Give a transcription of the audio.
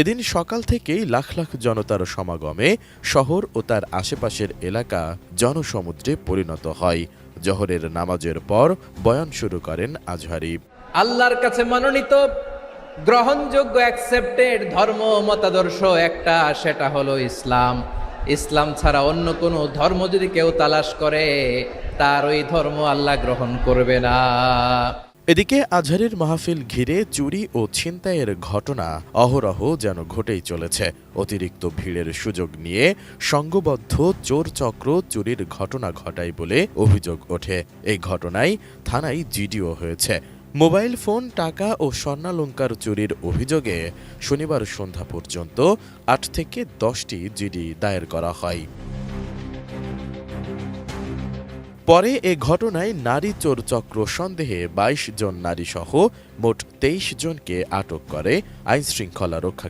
এদিন সকাল থেকেই লাখ লাখ জনতার সমাগমে শহর ও তার আশেপাশের এলাকা জনসমুদ্রে পরিণত হয়। জোহরের নামাজের পর বয়ান শুরু করেন আজহারী। আল্লাহর কাছে মনোনীত গ্রহণযোগ্য অ্যাকসেপ্টেড ধর্ম মতাদর্শ একটা, সেটা হলো ইসলাম। ইসলাম ছাড়া অন্য কোনো ধর্ম যদি কেউ তালাশ করে, তার ওই ধর্ম আল্লাহ গ্রহণ করবে না। এদিকে আজহারীর মাহফিল ঘিরে চুরি ও ছিনতাইয়ের ঘটনা অহরহ যেন ঘটেই চলেছে। অতিরিক্ত ভিড়ের সুযোগ নিয়ে সংঘবদ্ধ চোর চক্র চুরির ঘটনা ঘটায় বলে অভিযোগ ওঠে। এই ঘটনায় থানায় জিডিও হয়েছে। মোবাইল ফোন, টাকা ও স্বর্ণালংকার চুরির অভিযোগে শনিবার সন্ধ্যা পর্যন্ত ৮ থেকে ১০টি জিডি দায়ের করা হয়। পরে এ ঘটনায় নারী চোর চক্র সন্দেহে ২২ জন নারীসহ মোট ২৩ জনকে আটক করে আইনশৃঙ্খলা রক্ষা